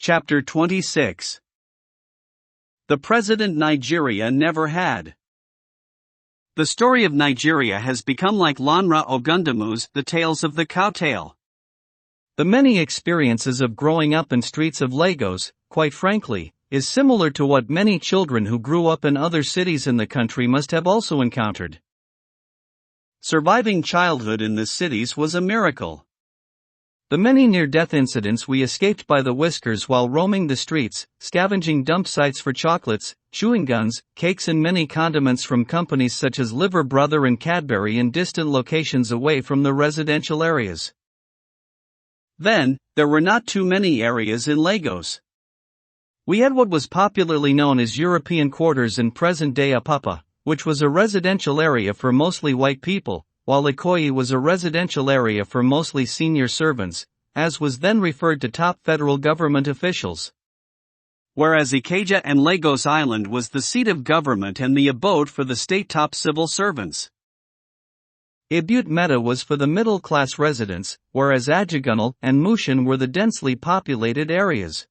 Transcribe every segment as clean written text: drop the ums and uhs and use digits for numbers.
Chapter 26. The President Nigeria Never Had. The story of Nigeria has become like Lanra Ogundamu's The Tales of the Cowtail. The many experiences of growing up in streets of Lagos, quite frankly, is similar to what many children who grew up in other cities in the country must have also encountered. Surviving childhood in the cities was a miracle. The many near-death incidents we escaped by the whiskers while roaming the streets, scavenging dump sites for chocolates, chewing guns, cakes and many condiments from companies such as Liver Brother and Cadbury in distant locations away from the residential areas. Then, there were not too many areas in Lagos. We had what was popularly known as European quarters in present-day Apapa, which was a residential area for mostly white people, while Ikoyi was a residential area for mostly senior servants, as was then referred to top federal government officials. Whereas Ikeja and Lagos Island was the seat of government and the abode for the state top civil servants. Obidients Mandate was for the middle-class residents, whereas Ajagunle and Mushin were the densely populated areas.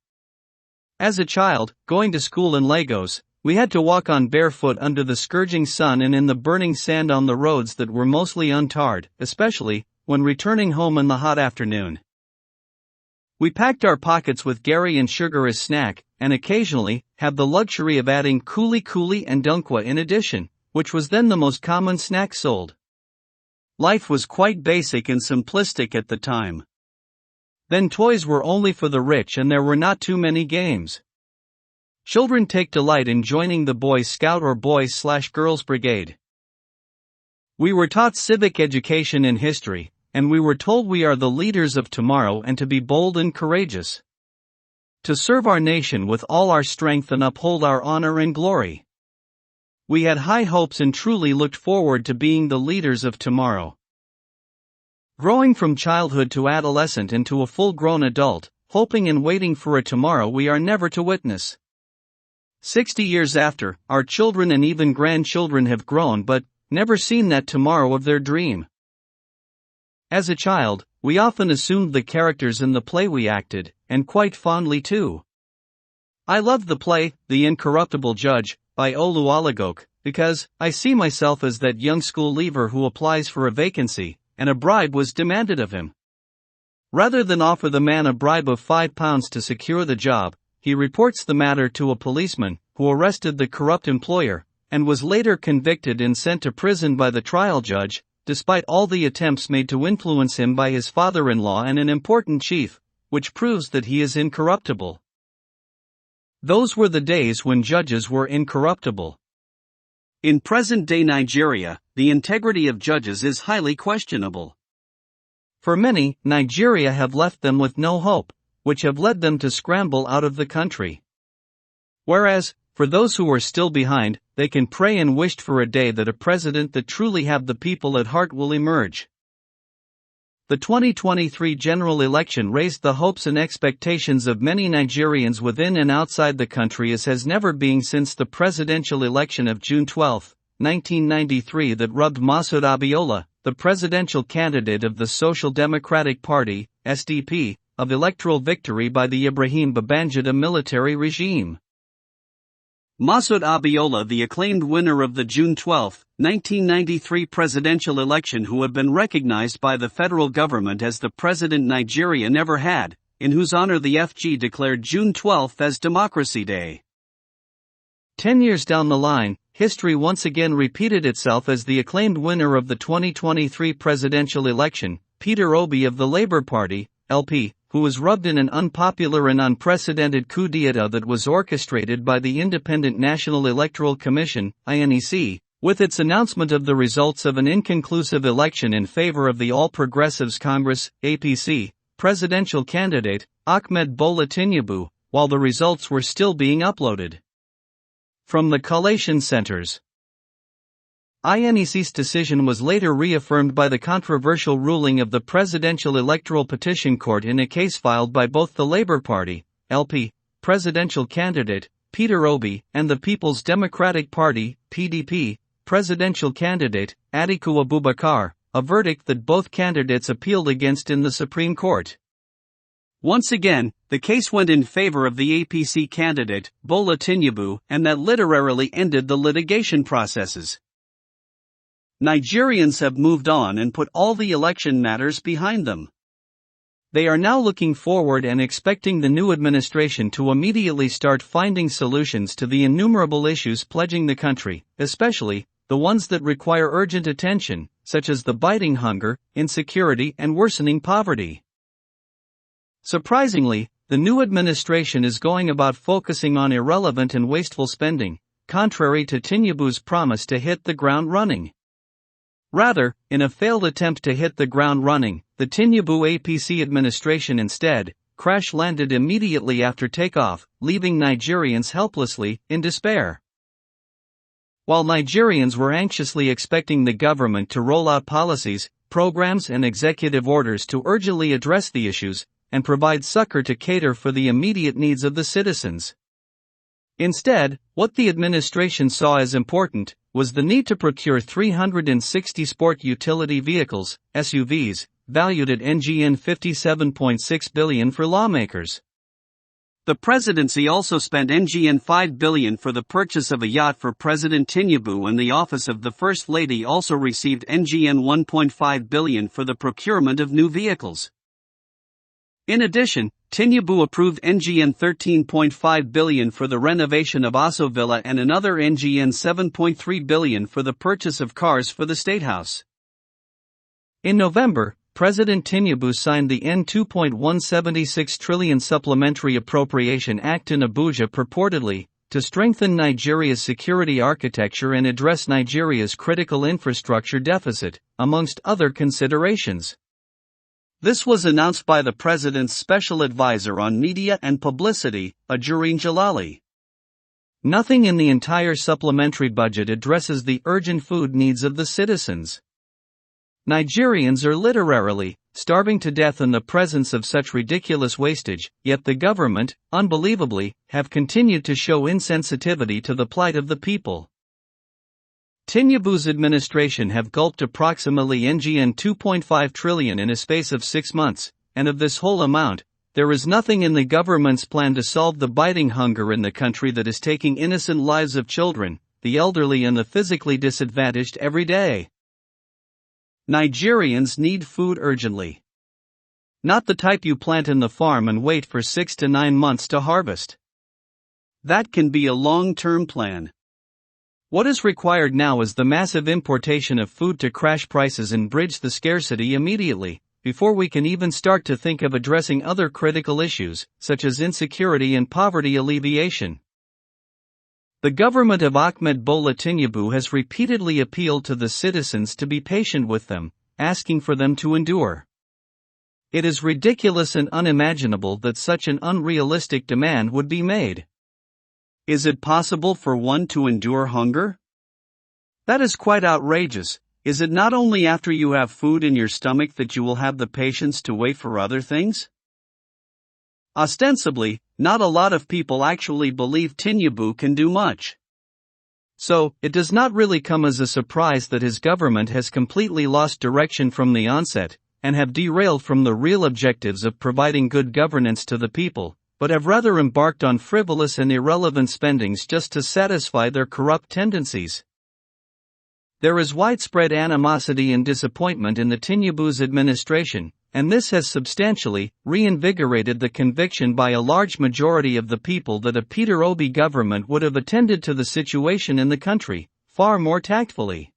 As a child, going to school in Lagos, we had to walk on barefoot under the scourging sun and in the burning sand on the roads that were mostly untarred, especially when returning home in the hot afternoon. We packed our pockets with gari and sugar as snack, and occasionally had the luxury of adding kuli and dunkwa in addition, which was then the most common snack sold. Life was quite basic and simplistic at the time. Then toys were only for the rich and there were not too many games. Children take delight in joining the Boy Scout or Boys/Girls Brigade. We were taught civic education and history, and we were told we are the leaders of tomorrow and to be bold and courageous. To serve our nation with all our strength and uphold our honor and glory. We had high hopes and truly looked forward to being the leaders of tomorrow. Growing from childhood to adolescent and to a full-grown adult, hoping and waiting for a tomorrow we are never to witness. 60 years after, our children and even grandchildren have grown but never seen that tomorrow of their dream. As a child, we often assumed the characters in the play we acted, and quite fondly too. I loved the play, The Incorruptible Judge, by Oluwalagoke, because I see myself as that young school leaver who applies for a vacancy, and a bribe was demanded of him. Rather than offer the man a bribe of £5 to secure the job, he reports the matter to a policeman, who arrested the corrupt employer, and was later convicted and sent to prison by the trial judge, despite all the attempts made to influence him by his father-in-law and an important chief, which proves that he is incorruptible. Those were the days when judges were incorruptible. In present-day Nigeria, the integrity of judges is highly questionable. For many, Nigeria have left them with no hope, which have led them to scramble out of the country. Whereas, for those who are still behind, they can pray and wish for a day that a president that truly have the people at heart will emerge. The 2023 general election raised the hopes and expectations of many Nigerians within and outside the country as has never been since the presidential election of June 12, 1993 that robbed Masoud Abiola, the presidential candidate of the Social Democratic Party, SDP, of electoral victory by the Ibrahim Babangida military regime. Masoud Abiola, the acclaimed winner of the June 12, 1993 presidential election, who had been recognized by the federal government as the president Nigeria never had, in whose honor the FG declared June 12 as Democracy Day. 10 years down the line, history once again repeated itself as the acclaimed winner of the 2023 presidential election, Peter Obi of the Labour Party, LP, who was rubbed in an unpopular and unprecedented coup d'état that was orchestrated by the Independent National Electoral Commission, INEC, with its announcement of the results of an inconclusive election in favor of the All Progressives Congress, APC, presidential candidate, Ahmed Bola Tinubu, while the results were still being uploaded from the collation centers. INEC's decision was later reaffirmed by the controversial ruling of the Presidential Electoral Petition Court in a case filed by both the Labour Party, LP, presidential candidate, Peter Obi, and the People's Democratic Party, PDP, presidential candidate, Atiku Abubakar, a verdict that both candidates appealed against in the Supreme Court. Once again, the case went in favor of the APC candidate, Bola Tinubu, and that literally ended the litigation processes. Nigerians have moved on and put all the election matters behind them. They are now looking forward and expecting the new administration to immediately start finding solutions to the innumerable issues plaguing the country, especially the ones that require urgent attention, such as the biting hunger, insecurity, and worsening poverty. Surprisingly, the new administration is going about focusing on irrelevant and wasteful spending, contrary to Tinubu's promise to hit the ground running. Rather, in a failed attempt to hit the ground running, the Tinubu APC administration instead crash-landed immediately after takeoff, leaving Nigerians helplessly in despair. While Nigerians were anxiously expecting the government to roll out policies, programs, and executive orders to urgently address the issues and provide succor to cater for the immediate needs of the citizens. Instead, what the administration saw as important was the need to procure 360 sport utility vehicles, SUVs, valued at NGN 57.6 billion for lawmakers. The presidency also spent NGN 5 billion for the purchase of a yacht for President Tinubu, and the office of the First Lady also received NGN 1.5 billion for the procurement of new vehicles. In addition, Tinubu approved NGN 13.5 billion for the renovation of Aso Villa and another NGN 7.3 billion for the purchase of cars for the State House. In November, President Tinubu signed the N2.176 trillion Supplementary Appropriation Act in Abuja, purportedly to strengthen Nigeria's security architecture and address Nigeria's critical infrastructure deficit, amongst other considerations. This was announced by the President's Special Advisor on Media and Publicity, Ajurin Jalali. Nothing in the entire supplementary budget addresses the urgent food needs of the citizens. Nigerians are literally starving to death in the presence of such ridiculous wastage, yet the government, unbelievably, have continued to show insensitivity to the plight of the people. Tinubu's administration have gulped approximately NGN 2.5 trillion in a space of 6 months, and of this whole amount, there is nothing in the government's plan to solve the biting hunger in the country that is taking innocent lives of children, the elderly, and the physically disadvantaged every day. Nigerians need food urgently. Not the type you plant in the farm and wait for 6 to 9 months to harvest. That can be a long-term plan. What is required now is the massive importation of food to crash prices and bridge the scarcity immediately, before we can even start to think of addressing other critical issues, such as insecurity and poverty alleviation. The government of Ahmed Bola Tinubu has repeatedly appealed to the citizens to be patient with them, asking for them to endure. It is ridiculous and unimaginable that such an unrealistic demand would be made. Is it possible for one to endure hunger? That is quite outrageous. Is it not only after you have food in your stomach that you will have the patience to wait for other things? Ostensibly, not a lot of people actually believe Tinubu can do much. So, it does not really come as a surprise that his government has completely lost direction from the onset, and have derailed from the real objectives of providing good governance to the people, but have rather embarked on frivolous and irrelevant spendings just to satisfy their corrupt tendencies. There is widespread animosity and disappointment in the Tinubu's administration, and this has substantially reinvigorated the conviction by a large majority of the people that a Peter Obi government would have attended to the situation in the country far more tactfully.